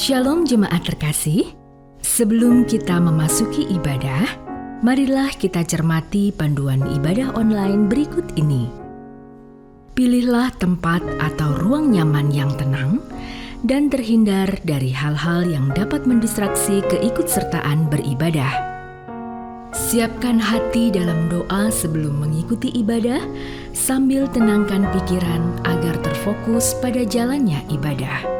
Shalom jemaat terkasih, sebelum kita memasuki ibadah, marilah kita cermati panduan ibadah online berikut ini. Pilihlah tempat atau ruang nyaman yang tenang dan terhindar dari hal-hal yang dapat mendistraksi keikutsertaan beribadah. Siapkan hati dalam doa sebelum mengikuti ibadah, sambil tenangkan pikiran agar terfokus pada jalannya ibadah.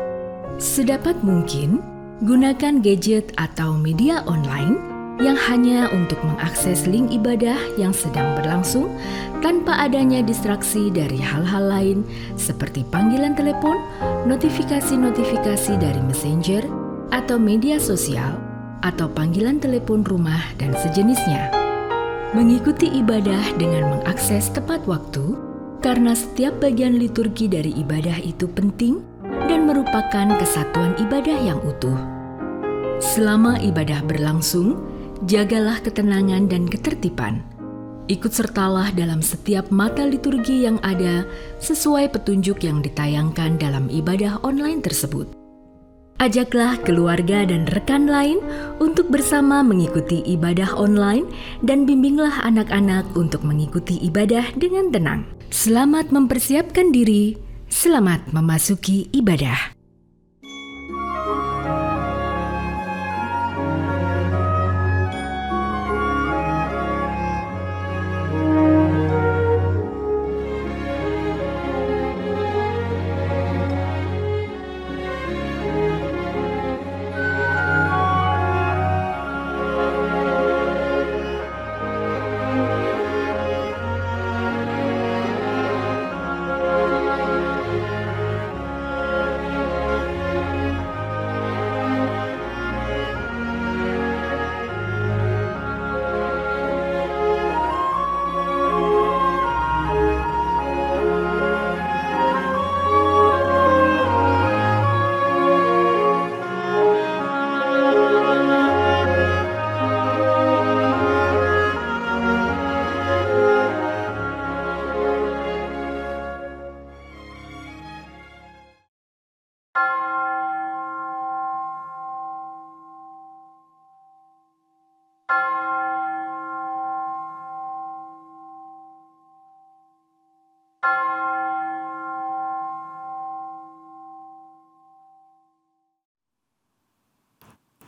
Sedapat mungkin, gunakan gadget atau media online yang hanya untuk mengakses link ibadah yang sedang berlangsung tanpa adanya distraksi dari hal-hal lain seperti panggilan telepon, notifikasi-notifikasi dari messenger, atau media sosial, atau panggilan telepon rumah dan sejenisnya. Mengikuti ibadah dengan mengakses tepat waktu, karena setiap bagian liturgi dari ibadah itu penting dan merupakan kesatuan ibadah yang utuh. Selama ibadah berlangsung, jagalah ketenangan dan ketertiban. Ikut sertalah dalam setiap mata liturgi yang ada sesuai petunjuk yang ditayangkan dalam ibadah online tersebut. Ajaklah keluarga dan rekan lain untuk bersama mengikuti ibadah online dan bimbinglah anak-anak untuk mengikuti ibadah dengan tenang. Selamat mempersiapkan diri. Selamat memasuki ibadah.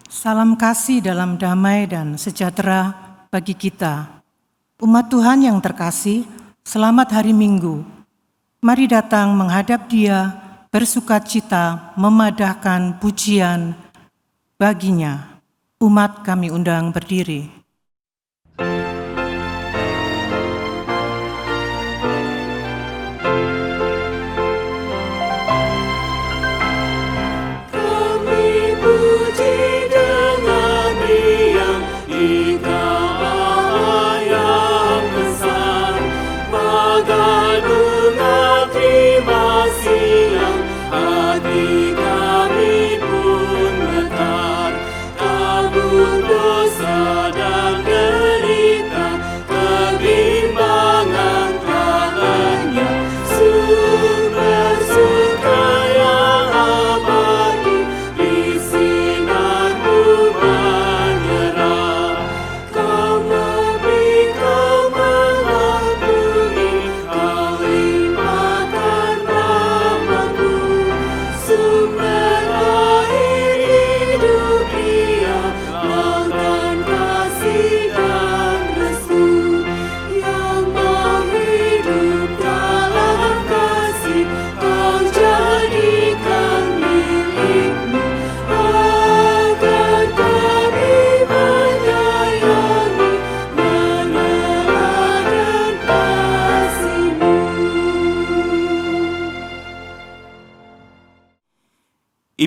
Salam kasih dalam damai dan sejahtera bagi kita. Umat Tuhan yang terkasih, selamat hari Minggu. Mari datang menghadap Dia, bersukacita, memadahkan pujian baginya. Umat kami undang berdiri. Dosa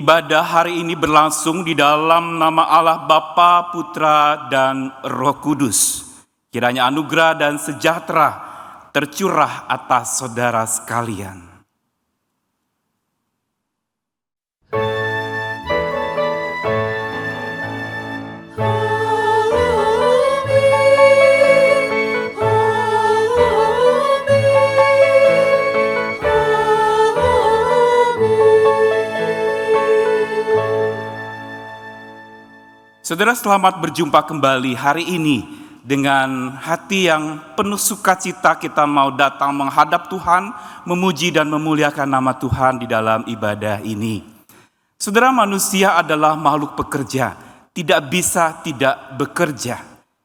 Ibadah hari ini berlangsung di dalam nama Allah Bapa, Putra, dan Roh Kudus. Kiranya anugerah dan sejahtera tercurah atas saudara sekalian. Saudara, selamat berjumpa kembali hari ini dengan hati yang penuh sukacita. Kita mau datang menghadap Tuhan, memuji dan memuliakan nama Tuhan di dalam ibadah ini. Saudara, manusia adalah makhluk pekerja, tidak bisa tidak bekerja.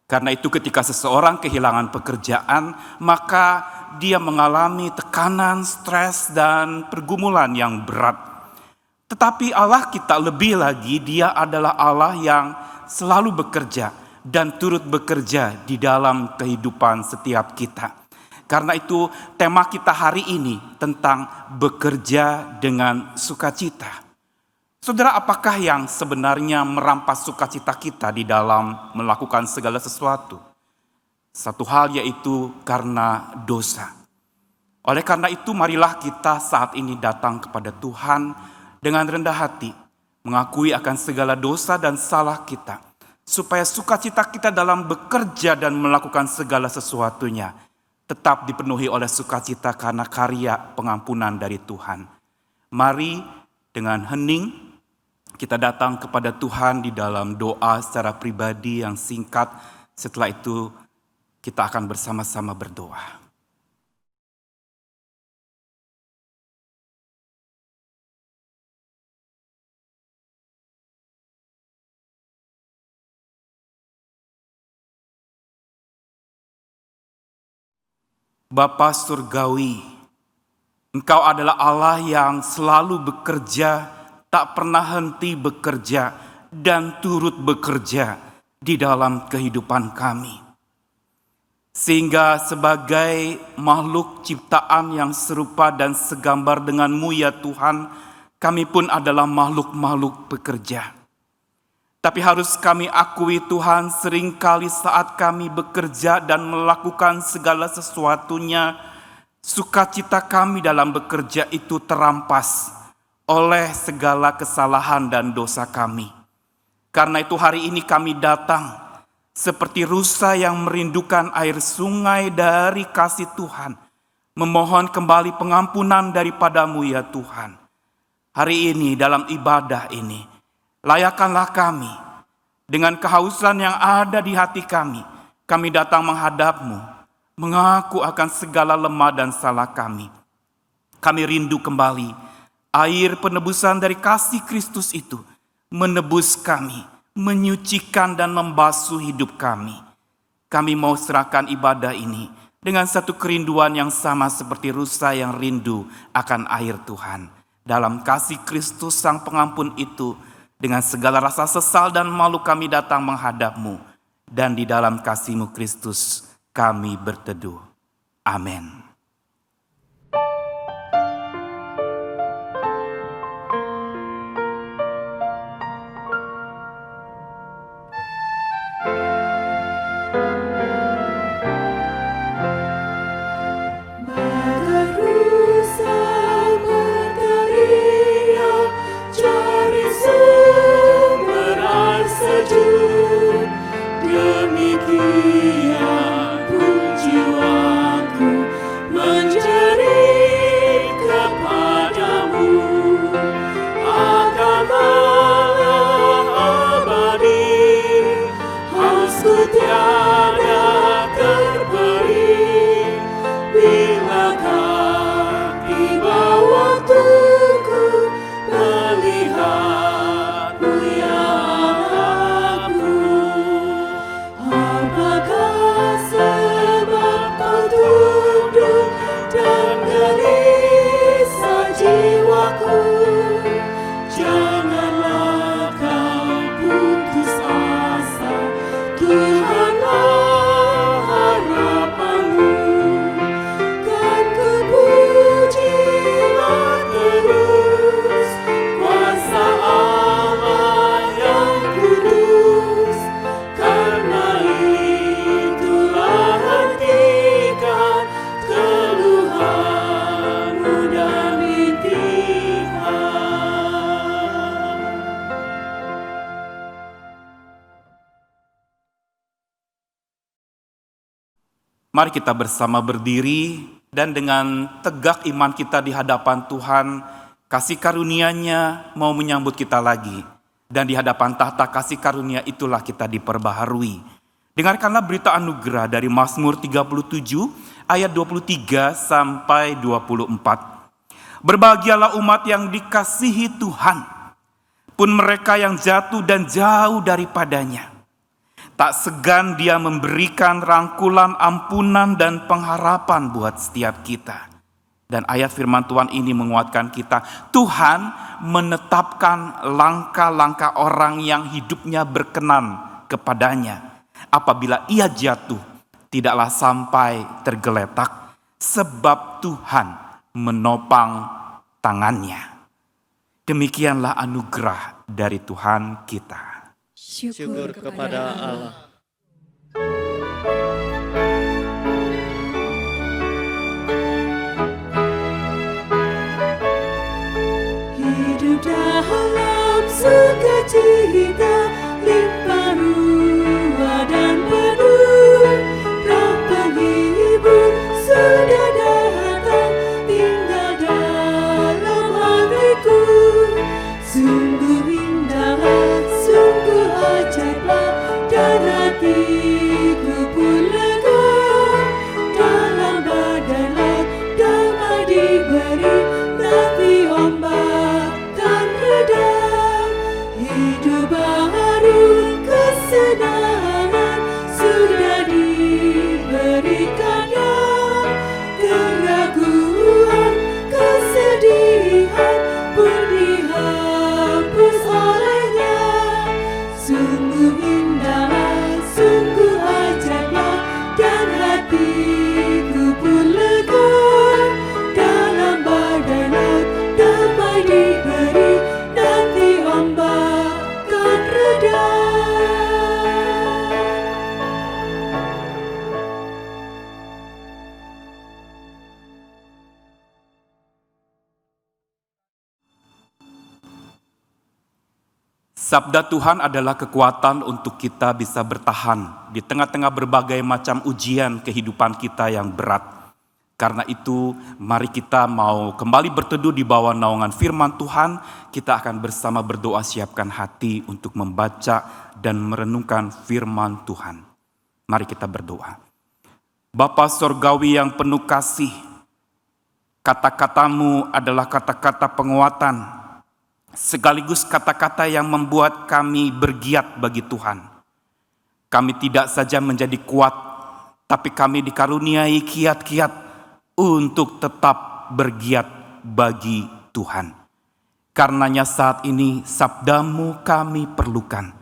Karena itu ketika seseorang kehilangan pekerjaan, maka dia mengalami tekanan, stres, dan pergumulan yang berat. Tetapi Allah kita lebih lagi, Dia adalah Allah yang selalu bekerja dan turut bekerja di dalam kehidupan setiap kita. Karena itu tema kita hari ini tentang bekerja dengan sukacita. Saudara, apakah yang sebenarnya merampas sukacita kita di dalam melakukan segala sesuatu? Satu hal, yaitu karena dosa. Oleh karena itu marilah kita saat ini datang kepada Tuhan dengan rendah hati, mengakui akan segala dosa dan salah kita, supaya sukacita kita dalam bekerja dan melakukan segala sesuatunya tetap dipenuhi oleh sukacita karena karya pengampunan dari Tuhan. Mari dengan hening kita datang kepada Tuhan di dalam doa secara pribadi yang singkat. Setelah itu kita akan bersama-sama berdoa. Bapa Surgawi, Engkau adalah Allah yang selalu bekerja, tak pernah henti bekerja, dan turut bekerja di dalam kehidupan kami. Sehingga sebagai makhluk ciptaan yang serupa dan segambar dengan-Mu ya Tuhan, kami pun adalah makhluk-makhluk pekerja. Tapi harus kami akui Tuhan, seringkali saat kami bekerja dan melakukan segala sesuatunya, sukacita kami dalam bekerja itu terampas oleh segala kesalahan dan dosa kami. Karena itu hari ini kami datang seperti rusa yang merindukan air sungai dari kasih Tuhan, memohon kembali pengampunan daripada-Mu ya Tuhan. Hari ini dalam ibadah ini, layakkanlah kami dengan kehausan yang ada di hati kami. Kami datang menghadap-Mu, mengaku akan segala lemah dan salah kami. Kami rindu kembali air penebusan dari kasih Kristus itu menebus kami, menyucikan dan membasuh hidup kami. Kami mau serahkan ibadah ini dengan satu kerinduan yang sama seperti rusa yang rindu akan air Tuhan. Dalam kasih Kristus Sang Pengampun itu, dengan segala rasa sesal dan malu kami datang menghadap-Mu, dan di dalam kasih-Mu Kristus kami berteduh. Amin. Demikian pun jiwaku Mari kita bersama berdiri dan dengan tegak iman kita di hadapan Tuhan, kasih karunia-Nya mau menyambut kita lagi. Dan di hadapan tahta kasih karunia itulah kita diperbaharui. Dengarkanlah berita anugerah dari Mazmur 37 ayat 23 sampai 24. Berbahagialah umat yang dikasihi Tuhan, pun mereka yang jatuh dan jauh daripadanya. Tak segan Dia memberikan rangkulan ampunan dan pengharapan buat setiap kita. Dan ayat firman Tuhan ini menguatkan kita. Tuhan menetapkan langkah-langkah orang yang hidupnya berkenan kepadanya. Apabila ia jatuh, tidaklah sampai tergeletak, sebab Tuhan menopang tangannya. Demikianlah anugerah dari Tuhan kita. Syukur kepada Allah. Hidup dalam sukacita, limpah ruah dan penuh. Roh penghibur sudah datang, tinggal dalam hatiku. Sungguh indah, sungguh ajaiblah, dan hatiku pun lega. Dalam badai laut damai diberi, nanti ombak kan reda. Hidup baru kesenangan sudah diberikannya. Keraguan, kesedihan pun dihapus olehnya. Sungguh indah, sungguh ajaiblah, dan hatiku pun lega. Dalam badai laut damai diberi, nanti ombak kan reda. Sabda Tuhan adalah kekuatan untuk kita bisa bertahan di tengah-tengah berbagai macam ujian kehidupan kita yang berat. Karena itu, mari kita mau kembali berteduh di bawah naungan firman Tuhan. Kita akan bersama berdoa, siapkan hati untuk membaca dan merenungkan firman Tuhan. Mari kita berdoa. Bapa Sorgawi yang penuh kasih, kata-katamu adalah kata-kata penguatan, sekaligus kata-kata yang membuat kami bergiat bagi Tuhan. Kami tidak saja menjadi kuat, tapi kami dikaruniai kiat-kiat untuk tetap bergiat bagi Tuhan. Karenanya saat ini sabdamu kami perlukan.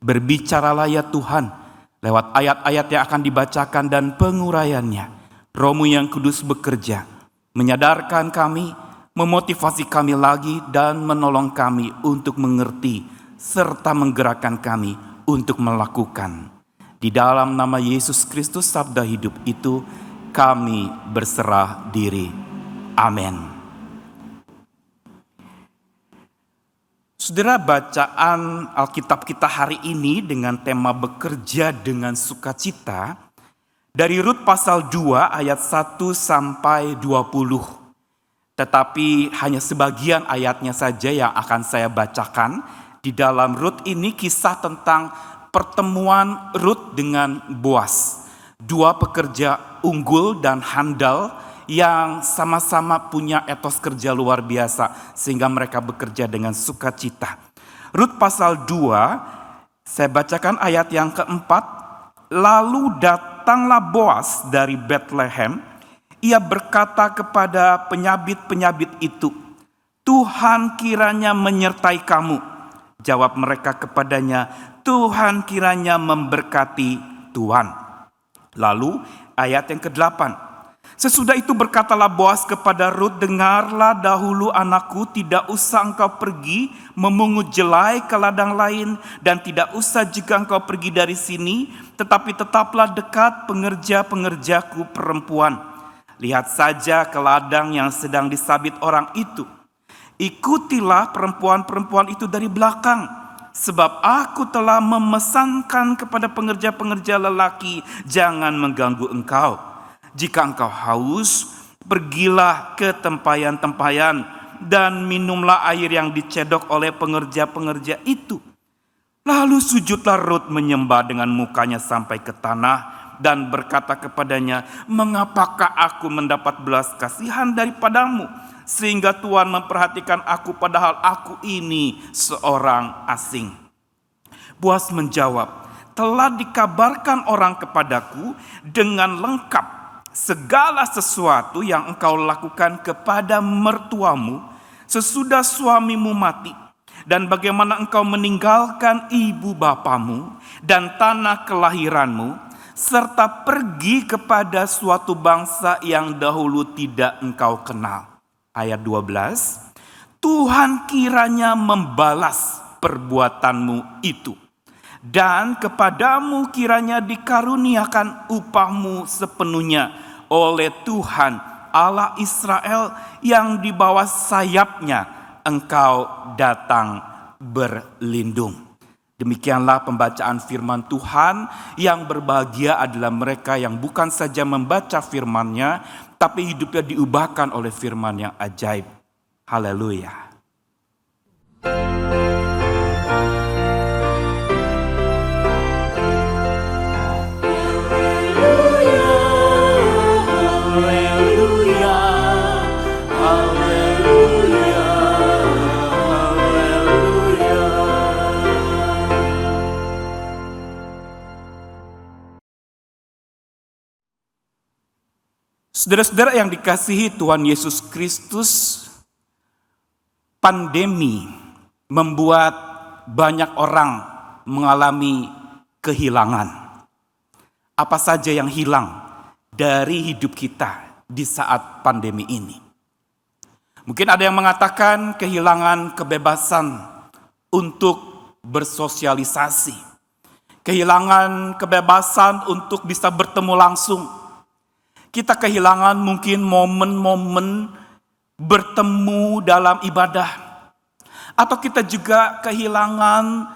Berbicaralah ya Tuhan, lewat ayat-ayat yang akan dibacakan dan penguraiannya. Roh-Mu yang kudus bekerja, menyadarkan kami, memotivasi kami lagi, dan menolong kami untuk mengerti serta menggerakkan kami untuk melakukan. Di dalam nama Yesus Kristus sabda hidup itu kami berserah diri. Amin. Saudara, bacaan Alkitab kita hari ini dengan tema bekerja dengan sukacita dari Rut pasal 2 ayat 1 sampai 20. Tetapi hanya sebagian ayatnya saja yang akan saya bacakan. Di dalam Rut ini kisah tentang pertemuan Rut dengan Boas. Dua pekerja unggul dan handal yang sama-sama punya etos kerja luar biasa. Sehingga mereka bekerja dengan sukacita. Rut pasal 2, saya bacakan ayat yang keempat. Lalu datanglah Boas dari Bethlehem. Ia berkata kepada penyabit-penyabit itu, Tuhan kiranya menyertai kamu. Jawab mereka kepadanya, Tuhan kiranya memberkati Tuhan. Lalu ayat yang ke-8. Sesudah itu berkatalah Boas kepada Rut, dengarlah dahulu anakku, tidak usah engkau pergi memungut jelai ke ladang lain, dan tidak usah juga engkau pergi dari sini, tetapi tetaplah dekat pengerja-pengerjaku perempuan. Lihat saja ke ladang yang sedang disabit orang itu. Ikutilah perempuan-perempuan itu dari belakang, sebab aku telah memesankan kepada pengerja-pengerja lelaki, jangan mengganggu engkau. Jika engkau haus, pergilah ke tempayan-tempayan dan minumlah air yang dicedok oleh pengerja-pengerja itu. Lalu sujudlah Rut menyembah dengan mukanya sampai ke tanah dan berkata kepadanya, "Mengapakah aku mendapat belas kasihan daripadamu, sehingga Tuhan memperhatikan aku padahal aku ini seorang asing?" Boas menjawab, "Telah dikabarkan orang kepadaku dengan lengkap segala sesuatu yang engkau lakukan kepada mertuamu sesudah suamimu mati, dan bagaimana engkau meninggalkan ibu bapamu dan tanah kelahiranmu, serta pergi kepada suatu bangsa yang dahulu tidak engkau kenal." Ayat 12, "Tuhan kiranya membalas perbuatanmu itu, dan kepadamu kiranya dikaruniakan upahmu sepenuhnya oleh Tuhan Allah Israel yang di bawah sayapnya engkau datang berlindung." Demikianlah pembacaan firman Tuhan. Yang berbahagia adalah mereka yang bukan saja membaca firman-Nya, tapi hidupnya diubahkan oleh firman yang ajaib. Haleluya. Saudara-saudara yang dikasihi Tuhan Yesus Kristus, pandemi membuat banyak orang mengalami kehilangan. Apa saja yang hilang dari hidup kita di saat pandemi ini? Mungkin ada yang mengatakan kehilangan kebebasan untuk bersosialisasi, kehilangan kebebasan untuk bisa bertemu langsung. Kita kehilangan mungkin momen-momen bertemu dalam ibadah. Atau kita juga kehilangan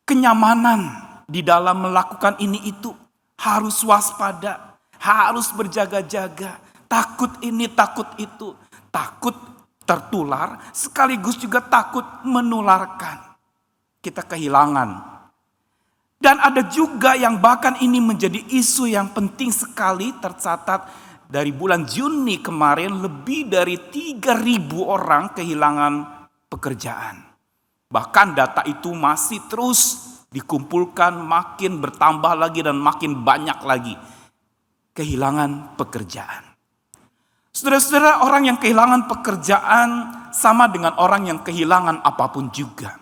kenyamanan di dalam melakukan ini itu. Harus waspada, harus berjaga-jaga. Takut ini, takut itu. Takut tertular, sekaligus juga takut menularkan. Kita kehilangan. Dan ada juga yang bahkan ini menjadi isu yang penting sekali, tercatat dari bulan Juni kemarin lebih dari 3.000 orang kehilangan pekerjaan. Bahkan data itu masih terus dikumpulkan, makin bertambah lagi dan makin banyak lagi kehilangan pekerjaan. Saudara-saudara, orang yang kehilangan pekerjaan sama dengan orang yang kehilangan apapun juga.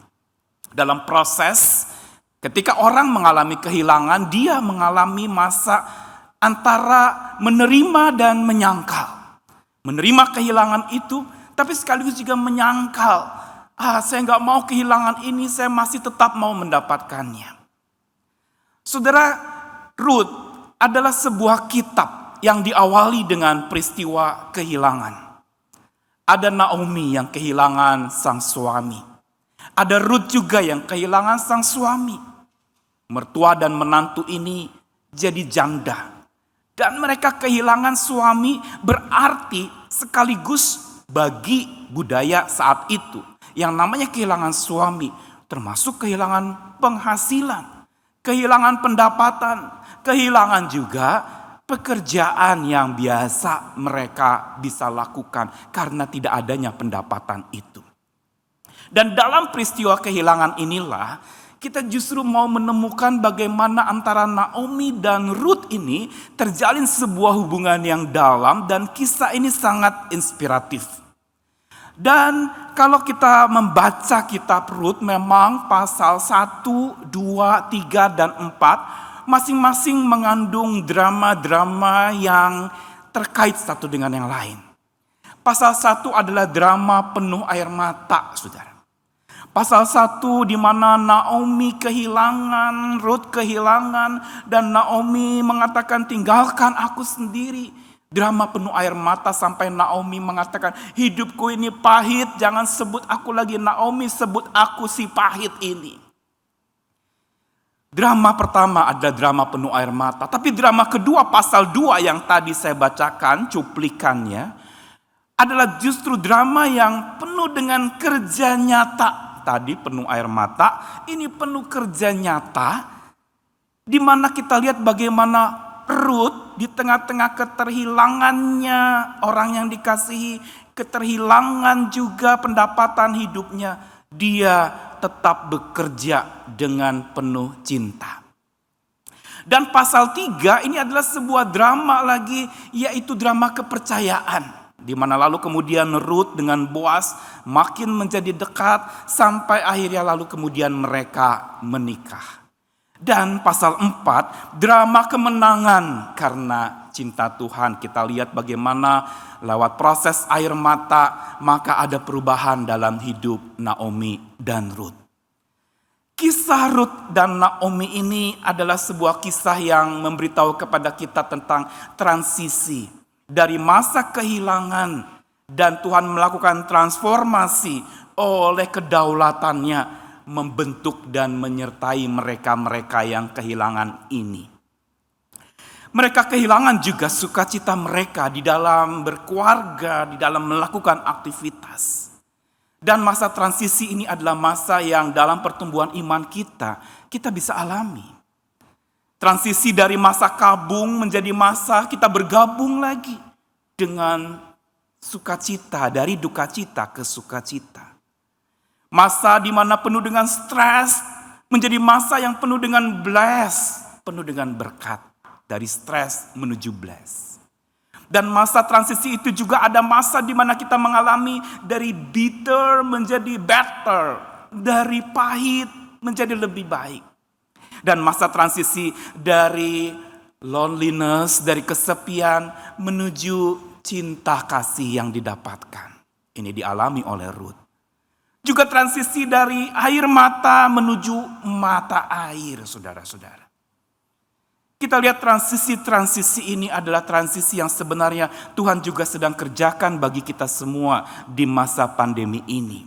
Dalam proses ketika orang mengalami kehilangan, dia mengalami masa antara menerima dan menyangkal. Menerima kehilangan itu, tapi sekaligus juga menyangkal. Saya nggak mau kehilangan ini, saya masih tetap mau mendapatkannya. Saudara, Rut adalah sebuah kitab yang diawali dengan peristiwa kehilangan. Ada Naomi yang kehilangan sang suami. Ada Rut juga yang kehilangan sang suami. Mertua dan menantu ini jadi janda. Dan mereka kehilangan suami berarti sekaligus bagi budaya saat itu. Yang namanya kehilangan suami termasuk kehilangan penghasilan, kehilangan pendapatan, kehilangan juga pekerjaan yang biasa mereka bisa lakukan karena tidak adanya pendapatan itu. Dan dalam peristiwa kehilangan inilah kita justru mau menemukan bagaimana antara Naomi dan Rut ini terjalin sebuah hubungan yang dalam dan kisah ini sangat inspiratif. Dan kalau kita membaca kitab Rut memang pasal 1, 2, 3, dan 4 masing-masing mengandung drama-drama yang terkait satu dengan yang lain. Pasal 1 adalah drama penuh air mata, saudara. Pasal 1 di mana Naomi kehilangan, Rut kehilangan, dan Naomi mengatakan tinggalkan aku sendiri. Drama penuh air mata sampai Naomi mengatakan hidupku ini pahit, jangan sebut aku lagi Naomi, sebut aku si pahit ini. Drama pertama adalah drama penuh air mata. Tapi drama kedua pasal 2 yang tadi saya bacakan cuplikannya adalah justru drama yang penuh dengan kerja nyata. Tadi penuh air mata, ini penuh kerja nyata. Di mana kita lihat bagaimana Ruth di tengah-tengah keterhilangannya orang yang dikasihi, keterhilangan juga pendapatan hidupnya, dia tetap bekerja dengan penuh cinta. Dan pasal 3 ini adalah sebuah drama lagi, yaitu drama kepercayaan. Di mana lalu kemudian Ruth dengan Boaz makin menjadi dekat sampai akhirnya lalu kemudian mereka menikah. Dan pasal 4 drama kemenangan karena cinta Tuhan. Kita lihat bagaimana lewat proses air mata maka ada perubahan dalam hidup Naomi dan Ruth. Kisah Ruth dan Naomi ini adalah sebuah kisah yang memberitahu kepada kita tentang transisi dari masa kehilangan dan Tuhan melakukan transformasi oleh kedaulatannya membentuk dan menyertai mereka-mereka yang kehilangan ini. Mereka kehilangan juga sukacita mereka di dalam berkeluarga, di dalam melakukan aktivitas. Dan masa transisi ini adalah masa yang dalam pertumbuhan iman kita bisa alami. Transisi dari masa kabung menjadi masa kita bergabung lagi dengan sukacita, dari duka cita ke sukacita. Masa di mana penuh dengan stres menjadi masa yang penuh dengan bless, penuh dengan berkat. Dari stres menuju bless. Dan masa transisi itu juga ada masa di mana kita mengalami dari bitter menjadi better, dari pahit menjadi lebih baik. Dan masa transisi dari loneliness, dari kesepian menuju cinta kasih yang didapatkan. Ini dialami oleh Ruth. Juga transisi dari air mata menuju mata air, saudara-saudara. Kita lihat transisi ini adalah transisi yang sebenarnya Tuhan juga sedang kerjakan bagi kita semua di masa pandemi ini.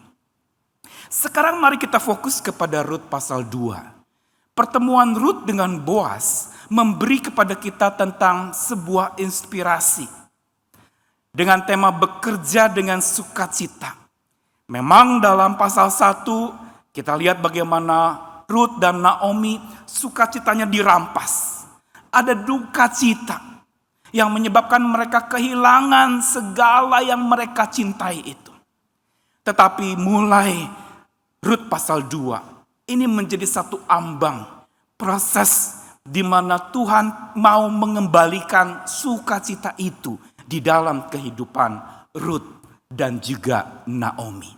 Sekarang mari kita fokus kepada Ruth pasal 2. Pertemuan Ruth dengan Boaz memberi kepada kita tentang sebuah inspirasi. Dengan tema bekerja dengan sukacita. Memang dalam pasal 1 kita lihat bagaimana Ruth dan Naomi sukacitanya dirampas. Ada duka cita yang menyebabkan mereka kehilangan segala yang mereka cintai itu. Tetapi mulai Ruth pasal 2 ini menjadi satu ambang proses di mana Tuhan mau mengembalikan sukacita itu di dalam kehidupan Ruth dan juga Naomi.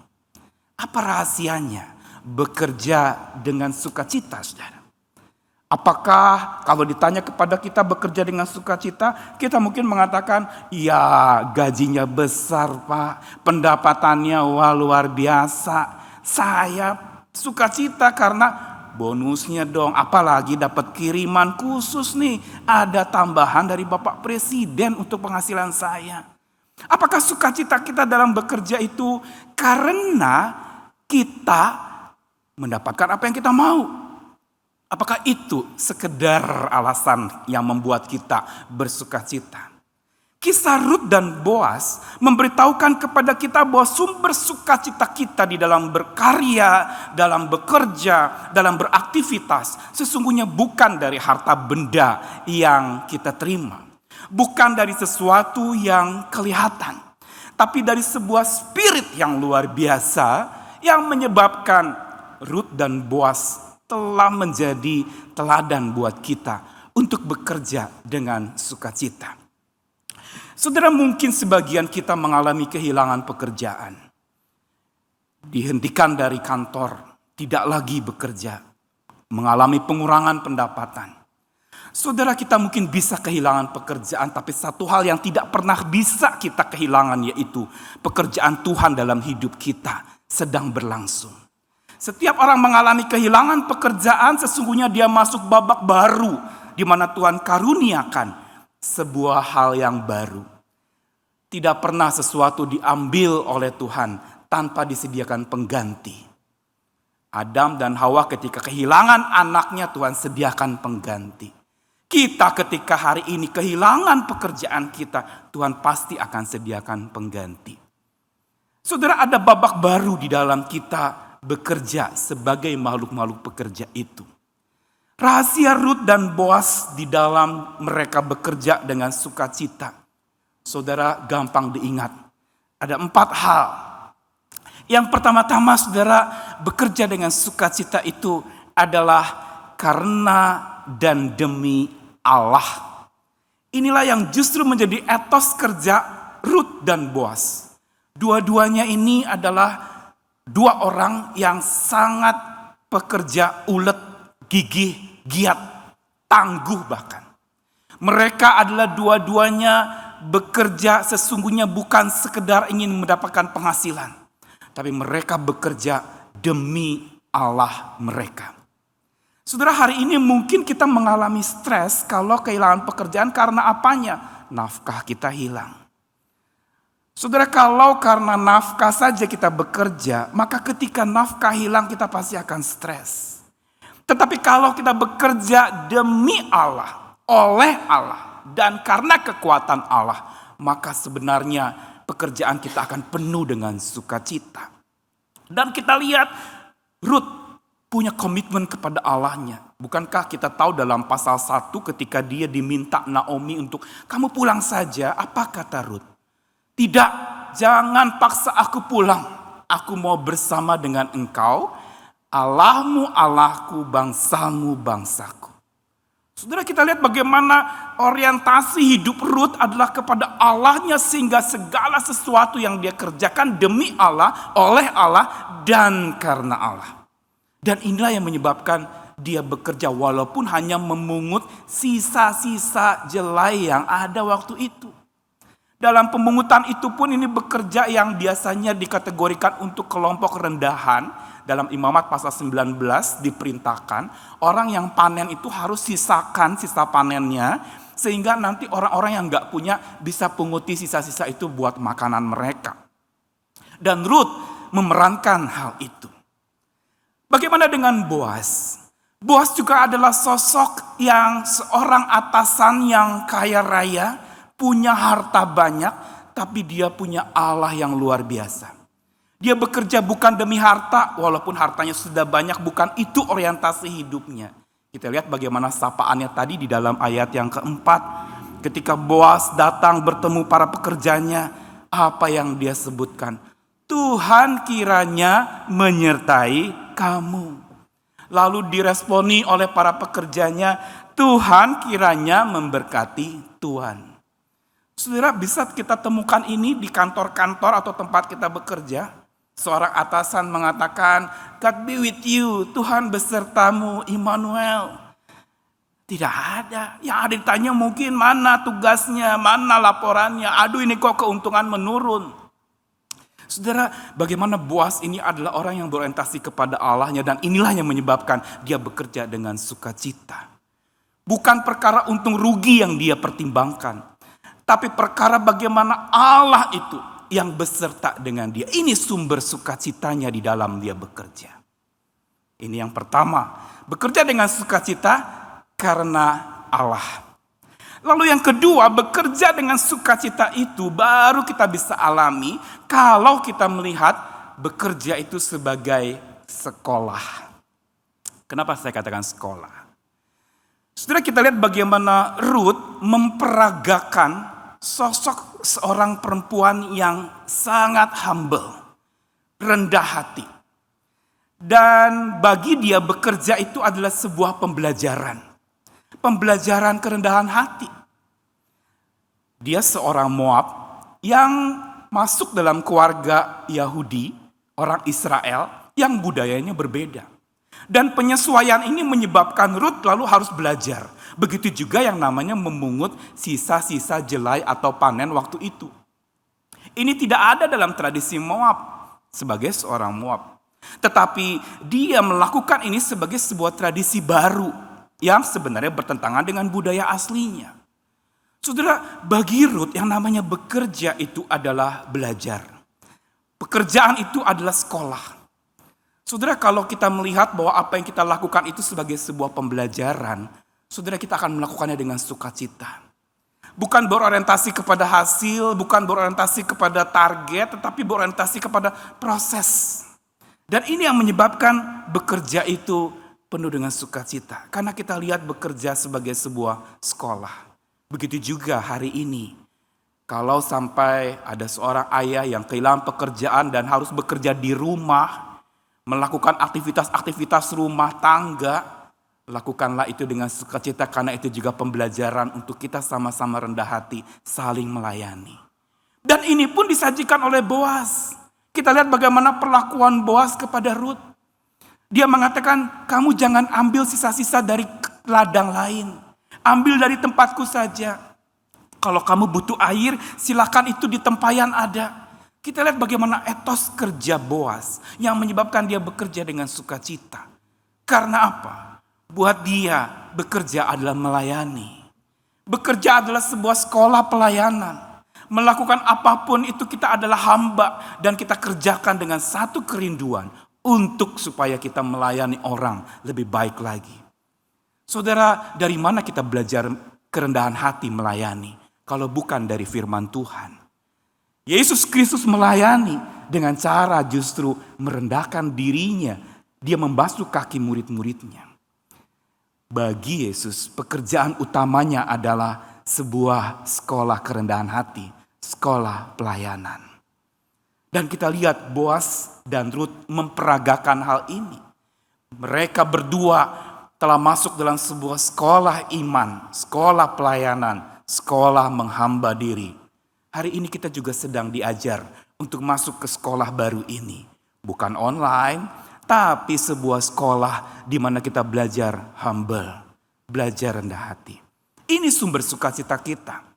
Apa rahasianya bekerja dengan sukacita, saudara? Apakah kalau ditanya kepada kita bekerja dengan sukacita, kita mungkin mengatakan, ya gajinya besar Pak, pendapatannya wah luar biasa. Saya sukacita karena bonusnya dong, apalagi dapat kiriman khusus nih, ada tambahan dari Bapak Presiden untuk penghasilan saya. Apakah sukacita kita dalam bekerja itu karena kita mendapatkan apa yang kita mau? Apakah itu sekedar alasan yang membuat kita bersukacita? Kisah Ruth dan Boaz memberitahukan kepada kita bahwa sumber sukacita kita di dalam berkarya, dalam bekerja, dalam beraktivitas sesungguhnya bukan dari harta benda yang kita terima. Bukan dari sesuatu yang kelihatan. Tapi dari sebuah spirit yang luar biasa yang menyebabkan Ruth dan Boaz telah menjadi teladan buat kita untuk bekerja dengan sukacita. Saudara, mungkin sebagian kita mengalami kehilangan pekerjaan. Dihentikan dari kantor, tidak lagi bekerja, mengalami pengurangan pendapatan. Saudara, kita mungkin bisa kehilangan pekerjaan, tapi satu hal yang tidak pernah bisa kita kehilangan yaitu pekerjaan Tuhan dalam hidup kita sedang berlangsung. Setiap orang mengalami kehilangan pekerjaan, sesungguhnya dia masuk babak baru di mana Tuhan karuniakan sebuah hal yang baru. Tidak pernah sesuatu diambil oleh Tuhan tanpa disediakan pengganti. Adam dan Hawa ketika kehilangan anaknya, Tuhan sediakan pengganti. Kita ketika hari ini kehilangan pekerjaan kita, Tuhan pasti akan sediakan pengganti. Saudara, ada babak baru di dalam kita bekerja sebagai makhluk-makhluk pekerja itu. Rahasia Rut dan Boas di dalam mereka bekerja dengan sukacita. Saudara, gampang diingat. Ada 4 hal. Yang pertama-tama, saudara, bekerja dengan sukacita itu adalah karena dan demi Allah. Inilah yang justru menjadi etos kerja Rut dan Boas. Dua-duanya ini adalah 2 orang yang sangat pekerja, ulet, gigih, giat, tangguh bahkan. Mereka adalah dua-duanya bekerja sesungguhnya bukan sekedar ingin mendapatkan penghasilan. Tapi mereka bekerja demi Allah mereka. Saudara, hari ini mungkin kita mengalami stres kalau kehilangan pekerjaan karena apanya? Nafkah kita hilang. Saudara, kalau karena nafkah saja kita bekerja, maka ketika nafkah hilang kita pasti akan stres. Tetapi kalau kita bekerja demi Allah, oleh Allah, dan karena kekuatan Allah, maka sebenarnya pekerjaan kita akan penuh dengan sukacita. Dan kita lihat Rut punya komitmen kepada Allahnya. Bukankah kita tahu dalam pasal 1 ketika dia diminta Naomi untuk kamu pulang saja, apa kata Rut? Tidak, jangan paksa aku pulang. Aku mau bersama dengan engkau, Allahmu Allahku, bangsamu bangsaku. Saudara, kita lihat bagaimana orientasi hidup Rut adalah kepada Allahnya sehingga segala sesuatu yang dia kerjakan demi Allah, oleh Allah, dan karena Allah. Dan inilah yang menyebabkan dia bekerja walaupun hanya memungut sisa-sisa jelai yang ada waktu itu. Dalam pemungutan itu pun ini bekerja yang biasanya dikategorikan untuk kelompok rendahan. Dalam Imamat pasal 19 diperintahkan orang yang panen itu harus sisakan sisa panennya. Sehingga nanti orang-orang yang gak punya bisa punguti sisa-sisa itu buat makanan mereka. Dan Rut memerankan hal itu. Bagaimana dengan Boas? Boas juga adalah sosok yang seorang atasan yang kaya raya. Punya harta banyak, tapi dia punya Allah yang luar biasa. Dia bekerja bukan demi harta, walaupun hartanya sudah banyak, bukan itu orientasi hidupnya. Kita lihat bagaimana sapaannya tadi di dalam ayat yang keempat. Ketika Boas datang bertemu para pekerjanya, apa yang dia sebutkan? Tuhan kiranya menyertai kamu. Lalu diresponi oleh para pekerjanya, Tuhan kiranya memberkati Tuhan. Saudara, bisa kita temukan ini di kantor-kantor atau tempat kita bekerja. Seorang atasan mengatakan, God be with you, Tuhan besertamu, Immanuel. Tidak ada. Yang ada ditanya mungkin mana tugasnya, mana laporannya. Aduh, ini kok keuntungan menurun. Saudara, bagaimana Boas ini adalah orang yang berorientasi kepada Allahnya. Dan inilah yang menyebabkan dia bekerja dengan sukacita. Bukan perkara untung rugi yang dia pertimbangkan. Tapi perkara bagaimana Allah itu yang beserta dengan dia. Ini sumber sukacitanya di dalam dia bekerja. Ini yang pertama. Bekerja dengan sukacita karena Allah. Lalu yang kedua, bekerja dengan sukacita itu baru kita bisa alami kalau kita melihat bekerja itu sebagai sekolah. Kenapa saya katakan sekolah? Saudara, kita lihat bagaimana Rut memperagakan sosok seorang perempuan yang sangat humble, rendah hati. Dan bagi dia bekerja itu adalah sebuah pembelajaran. Pembelajaran kerendahan hati. Dia seorang Moab yang masuk dalam keluarga Yahudi, orang Israel yang budayanya berbeda. Dan penyesuaian ini menyebabkan Rut lalu harus belajar. Begitu juga yang namanya memungut sisa-sisa jelai atau panen waktu itu. Ini tidak ada dalam tradisi Moab sebagai seorang Moab. Tetapi dia melakukan ini sebagai sebuah tradisi baru yang sebenarnya bertentangan dengan budaya aslinya. Saudara, bagi Rut yang namanya bekerja itu adalah belajar. Pekerjaan itu adalah sekolah. Saudara, kalau kita melihat bahwa apa yang kita lakukan itu sebagai sebuah pembelajaran, saudara, kita akan melakukannya dengan sukacita. Bukan berorientasi kepada hasil, bukan berorientasi kepada target, tetapi berorientasi kepada proses. Dan ini yang menyebabkan bekerja itu penuh dengan sukacita. Karena kita lihat bekerja sebagai sebuah sekolah. Begitu juga hari ini. Kalau sampai ada seorang ayah yang kehilangan pekerjaan dan harus bekerja di rumah, melakukan aktivitas-aktivitas rumah tangga, lakukanlah itu dengan sukacita karena itu juga pembelajaran untuk kita sama-sama rendah hati, saling melayani. Dan ini pun disajikan oleh Boaz. Kita lihat bagaimana perlakuan Boaz kepada Rut. Dia mengatakan, kamu jangan ambil sisa-sisa dari ladang lain. Ambil dari tempatku saja. Kalau kamu butuh air, silakan itu di tempayan ada. Kita lihat bagaimana etos kerja Boaz yang menyebabkan dia bekerja dengan sukacita. Karena apa? Buat dia bekerja adalah melayani. Bekerja adalah sebuah sekolah pelayanan. Melakukan apapun itu kita adalah hamba dan kita kerjakan dengan satu kerinduan untuk supaya kita melayani orang lebih baik lagi. Saudara, dari mana kita belajar kerendahan hati melayani kalau bukan dari firman Tuhan? Yesus Kristus melayani dengan cara justru merendahkan dirinya. Dia membasuh kaki murid-muridnya. Bagi Yesus, pekerjaan utamanya adalah sebuah sekolah kerendahan hati, sekolah pelayanan. Dan kita lihat Boaz dan Rut memperagakan hal ini. Mereka berdua telah masuk dalam sebuah sekolah iman, sekolah pelayanan, sekolah menghamba diri. Hari ini kita juga sedang diajar untuk masuk ke sekolah baru ini. Bukan online, tapi sebuah sekolah di mana kita belajar humble, belajar rendah hati. Ini sumber sukacita kita.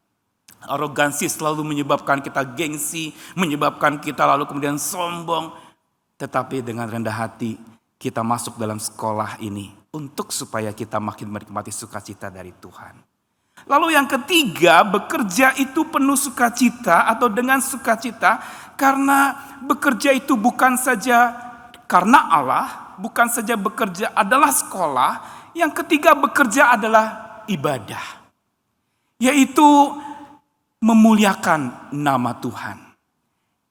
Arogansi selalu menyebabkan kita gengsi, menyebabkan kita lalu kemudian sombong. Tetapi dengan rendah hati kita masuk dalam sekolah ini untuk supaya kita makin menikmati sukacita dari Tuhan. Lalu yang ketiga, bekerja itu penuh sukacita atau dengan sukacita karena bekerja itu bukan saja karena Allah, bukan saja bekerja adalah sekolah. Yang ketiga, bekerja adalah ibadah, yaitu memuliakan nama Tuhan.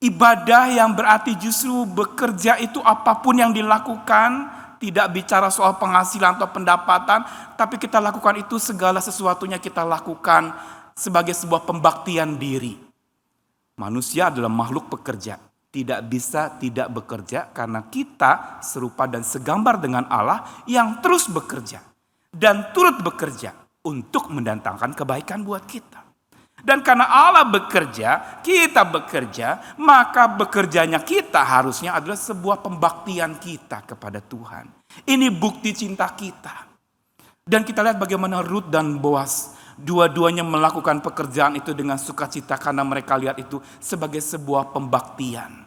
Ibadah yang berarti justru bekerja itu apapun yang dilakukan, tidak bicara soal penghasilan atau pendapatan, tapi kita lakukan itu segala sesuatunya kita lakukan sebagai sebuah pembaktian diri. Manusia adalah makhluk pekerja, tidak bisa tidak bekerja karena kita serupa dan segambar dengan Allah yang terus bekerja dan turut bekerja untuk mendatangkan kebaikan buat kita. Dan karena Allah bekerja, kita bekerja, maka bekerjanya kita harusnya adalah sebuah pembaktian kita kepada Tuhan. Ini bukti cinta kita. Dan kita lihat bagaimana Rut dan Boaz, dua-duanya melakukan pekerjaan itu dengan sukacita karena mereka lihat itu sebagai sebuah pembaktian.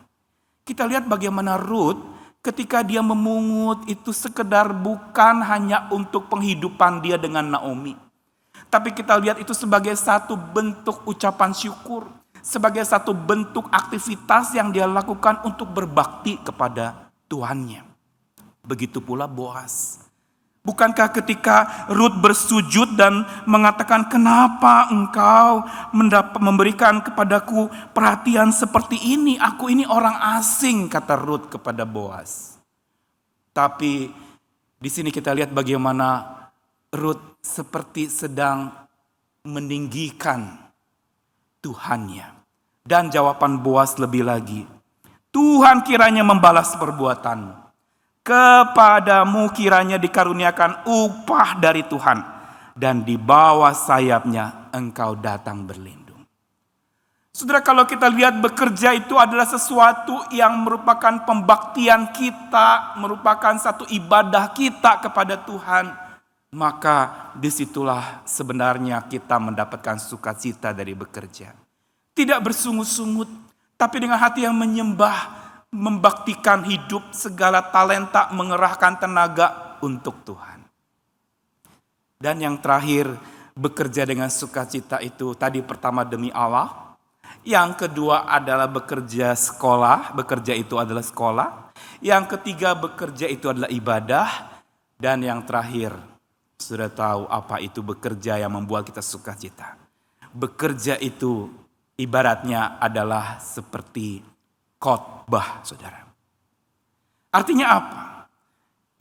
Kita lihat bagaimana Rut ketika dia memungut itu sekedar bukan hanya untuk penghidupan dia dengan Naomi. Tapi kita lihat itu sebagai satu bentuk ucapan syukur. Sebagai satu bentuk aktivitas yang dia lakukan untuk berbakti kepada Tuhannya. Begitu pula Boaz. Bukankah ketika Rut bersujud dan mengatakan, kenapa engkau memberikan kepadaku perhatian seperti ini? Aku ini orang asing, kata Rut kepada Boaz. Tapi di sini kita lihat bagaimana Rut seperti sedang meninggikan Tuhannya. Dan jawaban Boaz lebih lagi, Tuhan kiranya membalas perbuatanmu. Kepadamu kiranya dikaruniakan upah dari Tuhan. Dan di bawah sayapnya engkau datang berlindung. Saudara, kalau kita lihat bekerja itu adalah sesuatu yang merupakan pembaktian kita, merupakan satu ibadah kita kepada Tuhan. Maka disitulah sebenarnya kita mendapatkan sukacita dari bekerja. Tidak bersungut-sungut, tapi dengan hati yang menyembah, membaktikan hidup, segala talenta, mengerahkan tenaga untuk Tuhan. Dan yang terakhir, bekerja dengan sukacita itu tadi pertama demi Allah. Yang kedua adalah bekerja sekolah, bekerja itu adalah sekolah. Yang ketiga, bekerja itu adalah ibadah. Dan yang terakhir, sudah tahu apa itu bekerja yang membuat kita sukacita. Bekerja itu ibaratnya adalah seperti khotbah, saudara. Artinya apa?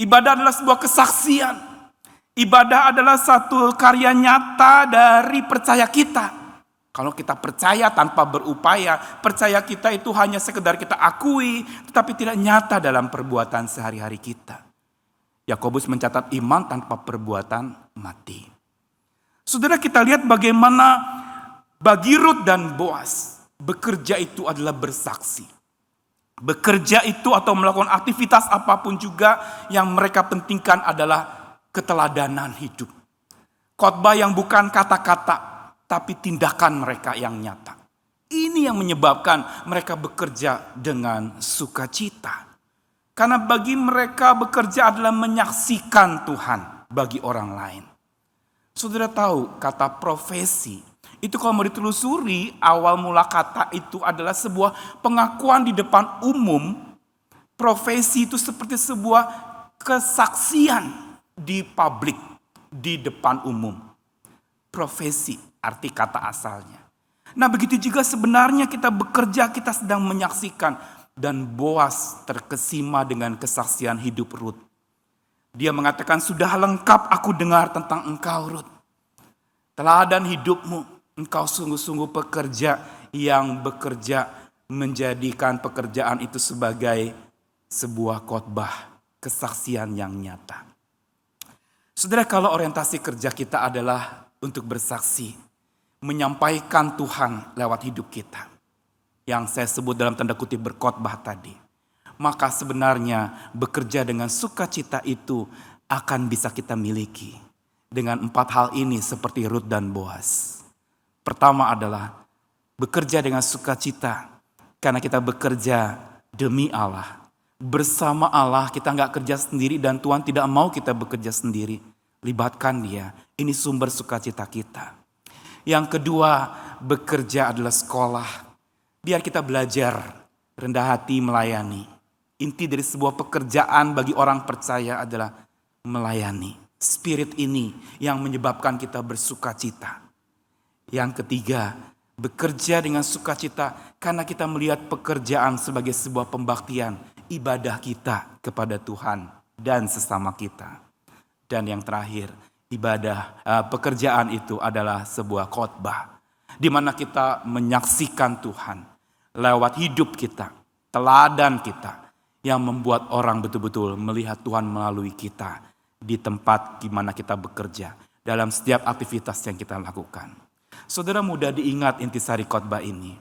Ibadah adalah sebuah kesaksian. Ibadah adalah satu karya nyata dari percaya kita. Kalau kita percaya tanpa berupaya, percaya kita itu hanya sekedar kita akui, tetapi tidak nyata dalam perbuatan sehari-hari kita. Yakobus mencatat iman tanpa perbuatan mati. Saudara, kita lihat bagaimana bagi Rut dan Boas, bekerja itu adalah bersaksi. Bekerja itu atau melakukan aktivitas apapun juga yang mereka pentingkan adalah keteladanan hidup. Khotbah yang bukan kata-kata, tapi tindakan mereka yang nyata. Ini yang menyebabkan mereka bekerja dengan sukacita. Karena bagi mereka bekerja adalah menyaksikan Tuhan bagi orang lain. Saudara tahu kata profesi, itu kalau mau ditelusuri, awal mula kata itu adalah sebuah pengakuan di depan umum. Profesi itu seperti sebuah kesaksian di publik, di depan umum. Profesi, arti kata asalnya. Nah, begitu juga sebenarnya kita bekerja, kita sedang menyaksikan. Dan Boas terkesima dengan kesaksian hidup Rut. Dia mengatakan, sudah lengkap aku dengar tentang engkau, Rut. Teladan hidupmu, engkau sungguh-sungguh pekerja yang bekerja menjadikan pekerjaan itu sebagai sebuah khotbah, kesaksian yang nyata. Saudara, kalau orientasi kerja kita adalah untuk bersaksi, menyampaikan Tuhan lewat hidup kita, yang saya sebut dalam tanda kutip berkhotbah tadi, maka sebenarnya bekerja dengan sukacita itu akan bisa kita miliki dengan 4 hal ini seperti Rut dan Boas. Pertama adalah bekerja dengan sukacita karena kita bekerja demi Allah. Bersama Allah, kita gak kerja sendiri dan Tuhan tidak mau kita bekerja sendiri. Libatkan Dia, ini sumber sukacita kita. Yang kedua, bekerja adalah sekolah. Biar kita belajar rendah hati melayani. Inti dari sebuah pekerjaan bagi orang percaya adalah melayani. Spirit ini yang menyebabkan kita bersukacita. Yang ketiga, bekerja dengan sukacita karena kita melihat pekerjaan sebagai sebuah pembaktian, ibadah kita kepada Tuhan dan sesama kita. Dan yang terakhir, pekerjaan itu adalah sebuah khotbah, di mana kita menyaksikan Tuhan lewat hidup kita, teladan kita, yang membuat orang betul-betul melihat Tuhan melalui kita di tempat di mana kita bekerja, dalam setiap aktivitas yang kita lakukan. Saudara, mudah diingat intisari khotbah ini.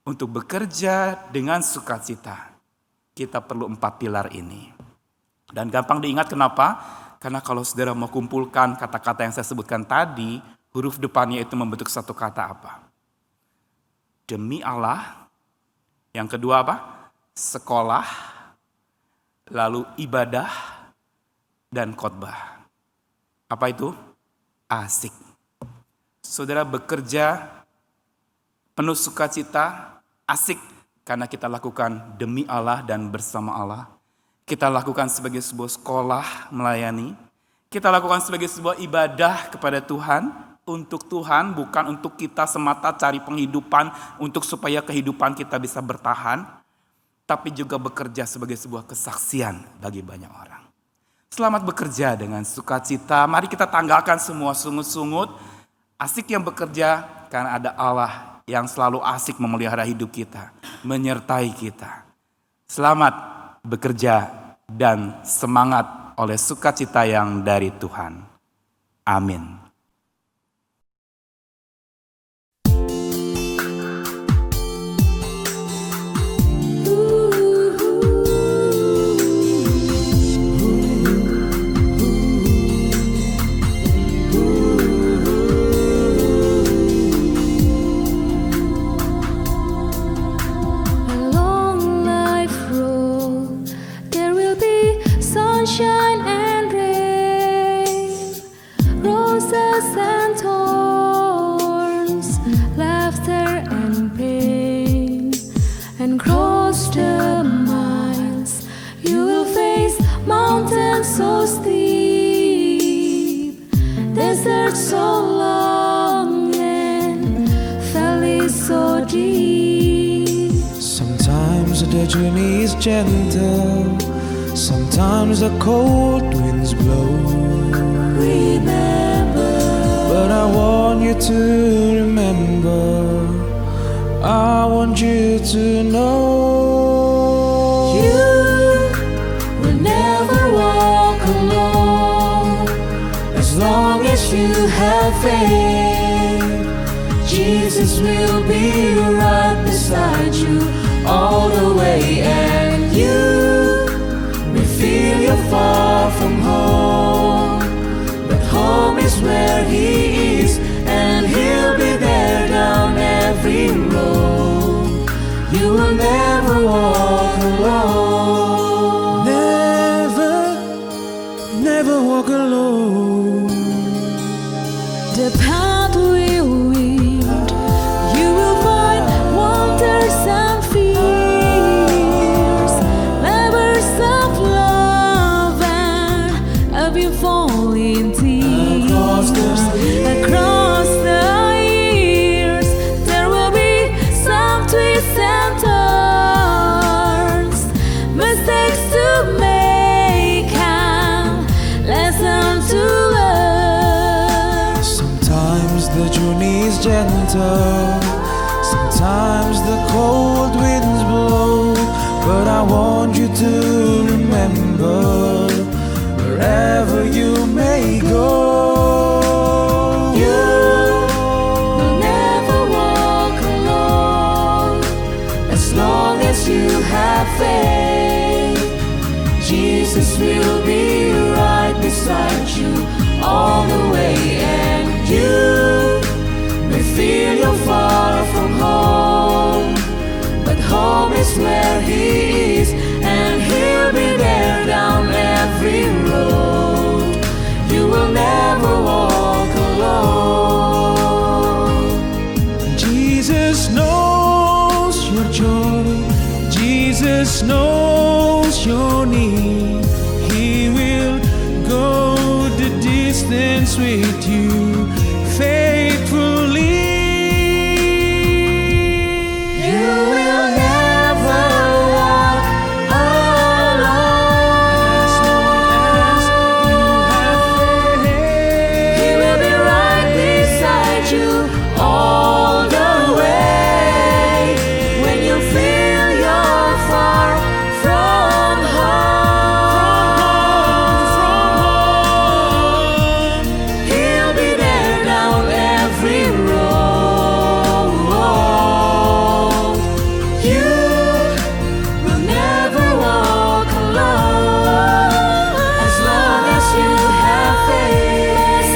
Untuk bekerja dengan sukacita, kita perlu 4 pilar ini. Dan gampang diingat kenapa? Karena kalau saudara mau kumpulkan kata-kata yang saya sebutkan tadi, huruf depannya itu membentuk satu kata apa? Demi Allah. Yang kedua apa? Sekolah. Lalu ibadah dan khotbah. Apa itu? Asik. Saudara, bekerja penuh sukacita, asik karena kita lakukan demi Allah dan bersama Allah. Kita lakukan sebagai sebuah sekolah melayani. Kita lakukan sebagai sebuah ibadah kepada Tuhan. Untuk Tuhan, bukan untuk kita semata cari penghidupan, untuk supaya kehidupan kita bisa bertahan. Tapi juga bekerja sebagai sebuah kesaksian bagi banyak orang. Selamat bekerja dengan sukacita. Mari kita tanggalkan semua sungut-sungut. Asik yang bekerja karena ada Allah yang selalu asik memelihara hidup kita, menyertai kita. Selamat bekerja dan semangat oleh sukacita yang dari Tuhan. Amin. Sunshine and rain, roses mountain so steep, desert so long, and valley so deep. Sometimes the journey is gentle, sometimes the cold winds blow. Remember, But I want you to remember, I want you to know, you will never walk alone. As long as you have faith, Jesus will be right beside you all the way. And you may feel you're far from home, but home is where He is, and He'll be there down every road. You will never walk alone. never walk alone. The path will lead, you will find wonders and fears, labors of love and a beautiful tears. Across the years, there will be some twists and turns, mistakes to make and lessons to learn. Sometimes the journey is gentle, sometimes the cold winds blow. But I want you to remember, wherever you may go, You will never walk alone. As long as you have faith, Jesus will be right beside you all the way. And you may feel you're far from home, but home is where He is, and He'll be there down every road. You will never walk alone. Jesus knows your joy, Jesus knows your need. He will go the distance with you faithfully. You will never walk alone. He will be right beside you all the way. When you feel you're far from home, He'll be there down every road. You will never walk alone. As long as you have faith,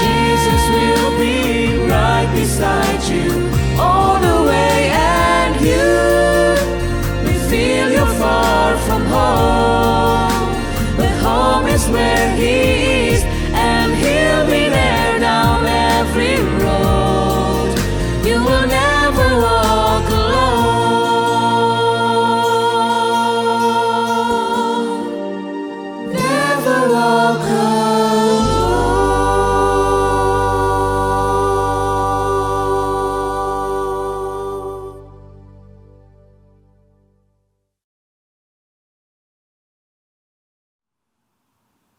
Jesus will be right beside you all the way. And you may feel you're far from home, but home is where He is, and He'll be there down every road. You will never walk alone. Never walk alone.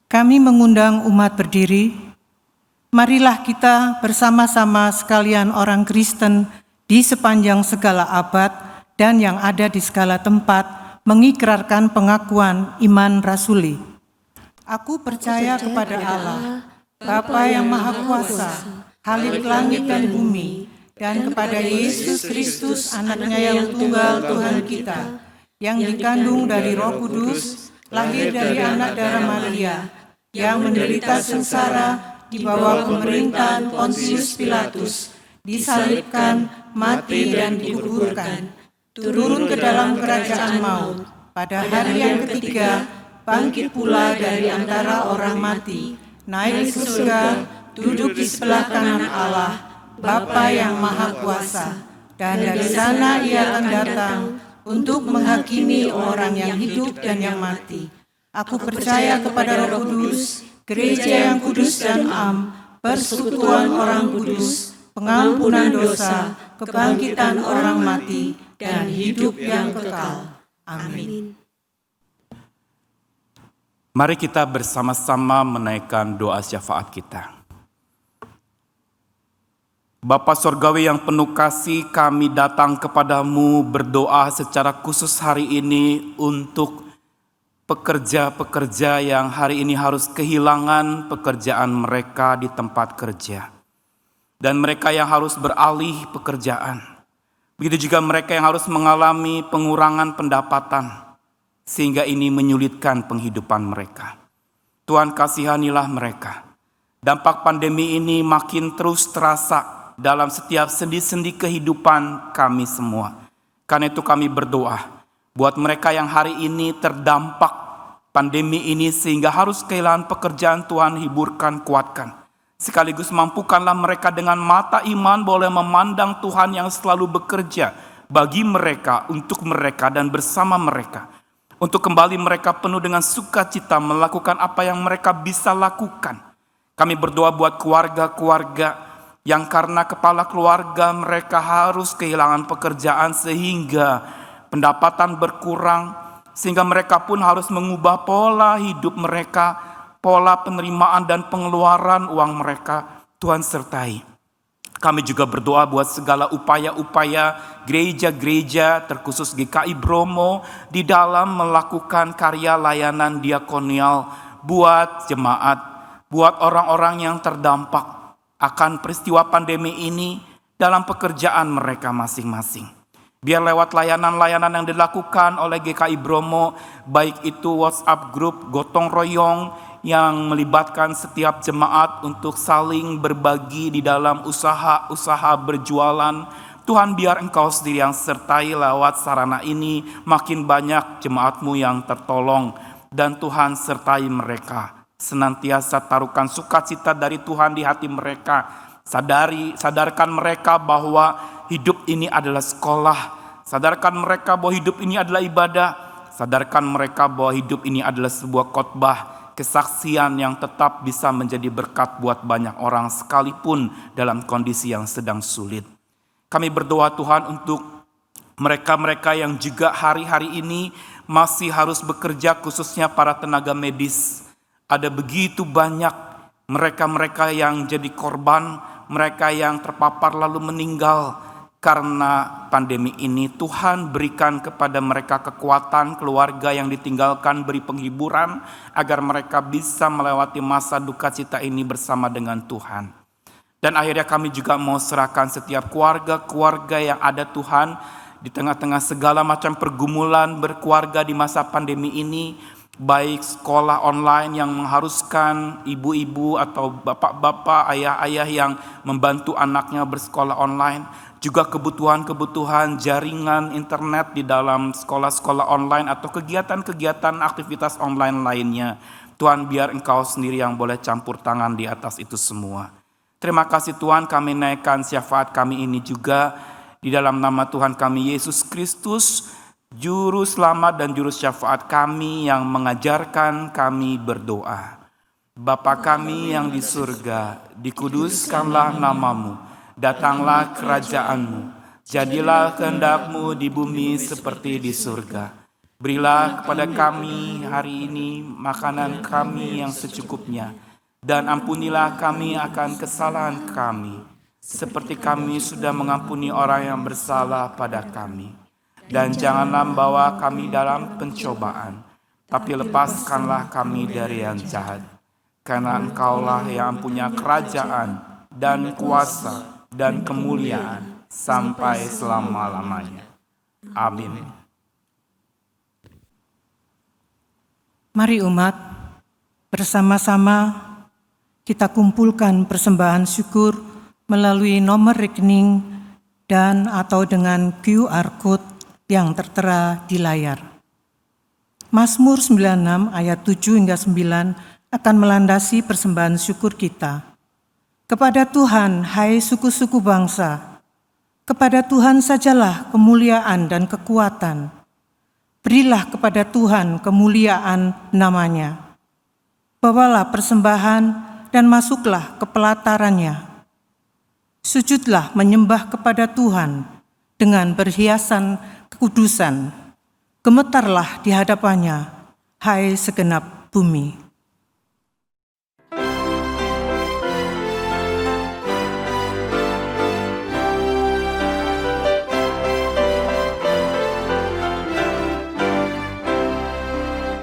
Kami mengundang umat berdiri. Marilah kita bersama-sama sekalian orang Kristen di sepanjang segala abad dan yang ada di segala tempat mengikrarkan pengakuan iman rasuli. Aku percaya kepada Allah, Bapa yang Maha Kuasa, Khalik langit dan bumi, dan kepada Yesus Kristus, Anaknya yang tunggal Tuhan kita, yang dikandung dari Roh Kudus, lahir dari anak darah Maria, yang menderita sengsara di bawah pemerintahan Pontius Pilatus, disalibkan, mati dan dikuburkan, turun ke dalam kerajaan maut, pada hari yang ketiga bangkit pula dari antara orang mati, naik ke surga, duduk di sebelah kanan Allah, Bapa yang Maha Kuasa, dan dari sana Ia akan datang untuk menghakimi orang yang hidup dan yang mati. Aku percaya kepada Roh Kudus, gereja yang kudus dan am, persekutuan orang kudus, pengampunan dosa, kebangkitan orang mati, dan hidup yang kekal. Amin. Mari kita bersama-sama menaikkan doa syafaat kita. Bapa Surgawi yang penuh kasih, kami datang kepadamu berdoa secara khusus hari ini untuk pekerja-pekerja yang hari ini harus kehilangan pekerjaan mereka di tempat kerja. Dan mereka yang harus beralih pekerjaan. Begitu juga mereka yang harus mengalami pengurangan pendapatan, sehingga ini menyulitkan penghidupan mereka. Tuhan kasihanilah mereka. Dampak pandemi ini makin terus terasa dalam setiap sendi-sendi kehidupan kami semua. Karena itu kami berdoa buat mereka yang hari ini terdampak pandemi ini sehingga harus kehilangan pekerjaan, Tuhan hiburkan, kuatkan. Sekaligus mampukanlah mereka dengan mata iman boleh memandang Tuhan yang selalu bekerja bagi mereka, untuk mereka dan bersama mereka. Untuk kembali mereka penuh dengan sukacita melakukan apa yang mereka bisa lakukan. Kami berdoa buat keluarga-keluarga yang karena kepala keluarga mereka harus kehilangan pekerjaan sehingga pendapatan berkurang, sehingga mereka pun harus mengubah pola hidup mereka, pola penerimaan dan pengeluaran uang mereka. Tuhan sertai. Kami juga berdoa buat segala upaya-upaya gereja-gereja terkhusus GKI Bromo di dalam melakukan karya layanan diakonial buat jemaat, buat orang-orang yang terdampak akan peristiwa pandemi ini dalam pekerjaan mereka masing-masing. Biar lewat layanan-layanan yang dilakukan oleh GKI Bromo, baik itu WhatsApp group gotong royong yang melibatkan setiap jemaat untuk saling berbagi di dalam usaha-usaha berjualan. Tuhan biar Engkau sendiri yang sertai lewat sarana ini, makin banyak jemaat-Mu yang tertolong. Dan Tuhan sertai mereka. Senantiasa taruhkan sukacita dari Tuhan di hati mereka. Sadarkan mereka bahwa hidup ini adalah sekolah. Sadarkan mereka bahwa hidup ini adalah ibadah. Sadarkan mereka bahwa hidup ini adalah sebuah khotbah, kesaksian yang tetap bisa menjadi berkat buat banyak orang sekalipun dalam kondisi yang sedang sulit. Kami berdoa Tuhan untuk mereka-mereka yang juga hari-hari ini masih harus bekerja, khususnya para tenaga medis. Ada begitu banyak mereka-mereka yang jadi korban, mereka yang terpapar lalu meninggal karena pandemi ini. Tuhan berikan kepada mereka kekuatan, keluarga yang ditinggalkan beri penghiburan agar mereka bisa melewati masa duka cita ini bersama dengan Tuhan. Dan akhirnya kami juga mau serahkan setiap keluarga-keluarga yang ada Tuhan di tengah-tengah segala macam pergumulan berkeluarga di masa pandemi ini. Baik sekolah online yang mengharuskan ibu-ibu atau bapak-bapak, ayah-ayah yang membantu anaknya bersekolah online. Juga kebutuhan-kebutuhan jaringan internet di dalam sekolah-sekolah online atau kegiatan-kegiatan aktivitas online lainnya. Tuhan biar Engkau sendiri yang boleh campur tangan di atas itu semua. Terima kasih Tuhan, kami naikkan syafaat kami ini juga di dalam nama Tuhan kami Yesus Kristus, Juru Selamat dan Juru Syafaat kami yang mengajarkan kami berdoa. Bapa kami yang di surga, dikuduskanlah namamu, datanglah kerajaanmu, jadilah kehendak-Mu di bumi seperti di surga. Berilah kepada kami hari ini makanan kami yang secukupnya, dan ampunilah kami akan kesalahan kami, seperti kami sudah mengampuni orang yang bersalah pada kami. Dan janganlah membawa kami dalam pencobaan, tapi lepaskanlah kami dari yang jahat. Karena Engkaulah yang punya kerajaan dan kuasa dan kemuliaan sampai selama-lamanya. Amin. Mari umat, bersama-sama kita kumpulkan persembahan syukur melalui nomor rekening dan atau dengan QR Code yang tertera di layar. Mazmur 96 ayat 7 hingga 9 akan melandasi persembahan syukur kita. Kepada Tuhan, hai suku-suku bangsa, kepada Tuhan sajalah kemuliaan dan kekuatan. Berilah kepada Tuhan kemuliaan nama-Nya. Bawalah persembahan dan masuklah ke pelatarannya. Sujudlah menyembah kepada Tuhan dengan perhiasan kekudusan. Gemetarlah di hadapannya, hai segenap bumi.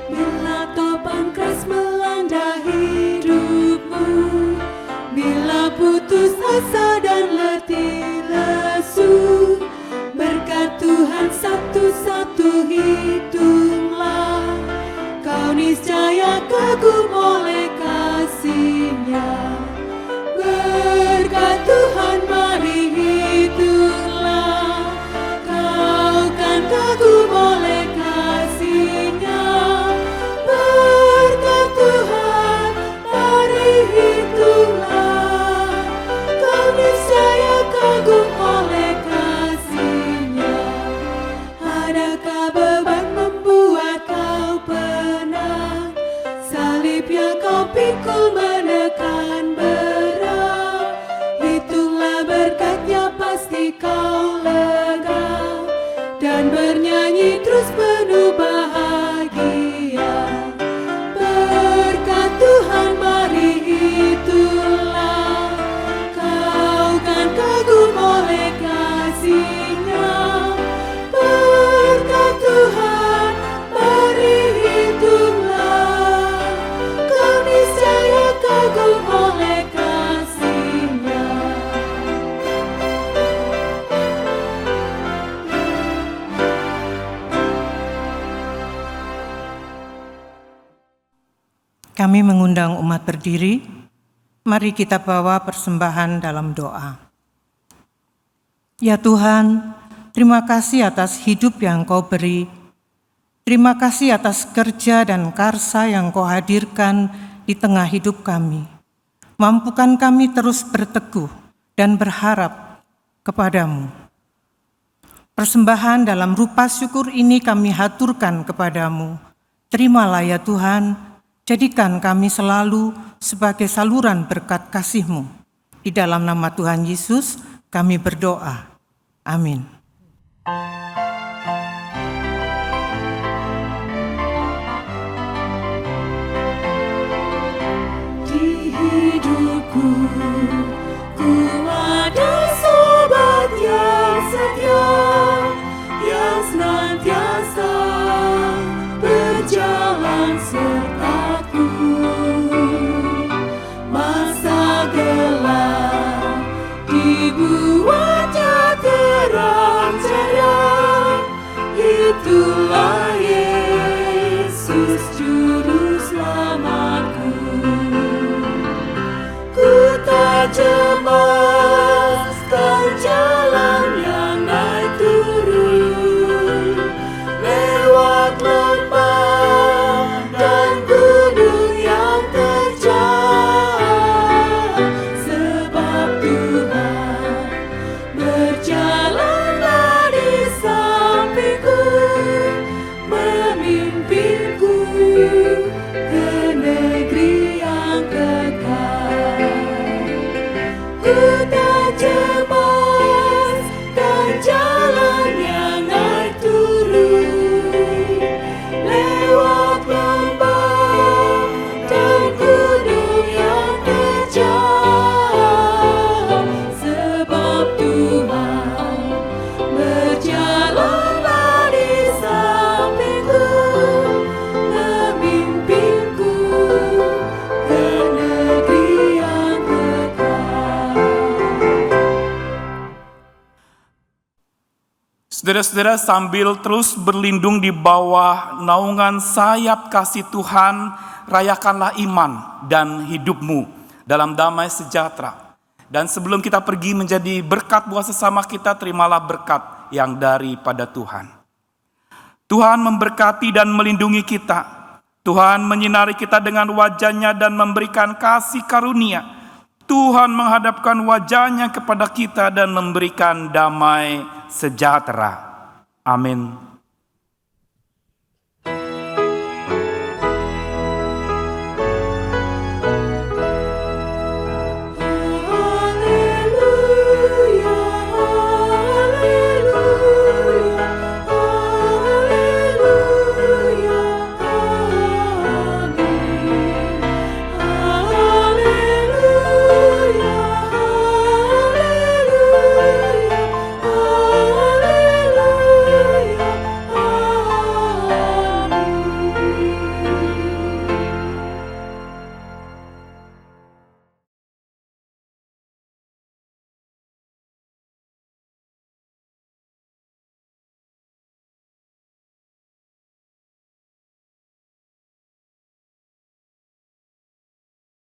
Bila topan keras melanda hidupmu, bila putus asa dan letih lesu, berkat Tuhan satu-satu hitunglah, kau niscaya kagum oleh kasih-Nya. Berkat Tuhan mari hitunglah, kau kan kagum oleh kasih-Nya. Berkat Tuhan mari hitunglah, kau niscaya kagum oleh kasih-Nya. Adakah beban membuat kau penat, salib yang kau pikul menekan berat? Hitunglah berkat-Nya pasti kau lega, dan bernyanyi terus penuh bahagia. Berkat Tuhan mari hitunglah, kau kan kagum oleh kasih-Nya. Berkat Tuhan mari hitunglah, kau niscaya kagum oleh kasih-Nya. Kami mengundang umat berdiri. Mari kita bawa persembahan dalam doa. Ya Tuhan, terima kasih atas hidup yang Kau beri. Terima kasih atas kerja dan karsa yang Kau hadirkan di tengah hidup kami. Mampukan kami terus berteguh dan berharap kepadamu. Persembahan dalam rupa syukur ini kami haturkan kepadamu. Terimalah ya Tuhan, jadikan kami selalu sebagai saluran berkat kasih-Mu. Di dalam nama Tuhan Yesus kami berdoa. Amin. Di hidupku, ku ada sobat yang setia, yang senantiasa berjalan sertaku. Masa gelap dibuatnya terang ceria, itulah Yesus juru selamatku. Ku tak cemaskan jalan yang naik turun, lewat lembah dan gunung yang terjal, sebab Tuhan berjalanlah di sampingku, memimpinku ke negeri yang kekal. Ku tak cemaskan jalan yang naik turun, lewat lembah dan gunung yang terjal, sebab Tuhan berjalanlah di sampingku, memimpinku ke negeri yang kekal. Saudara-saudara, sambil terus berlindung di bawah naungan sayap kasih Tuhan, rayakanlah iman dan hidupmu dalam damai sejahtera. Dan sebelum kita pergi menjadi berkat buat sesama kita, terimalah berkat yang daripada Tuhan. Tuhan memberkati dan melindungi kita. Tuhan menyinari kita dengan wajah-Nya dan memberikan kasih karunia. Tuhan menghadapkan wajah-Nya kepada kita dan memberikan damai sejahtera. Amin.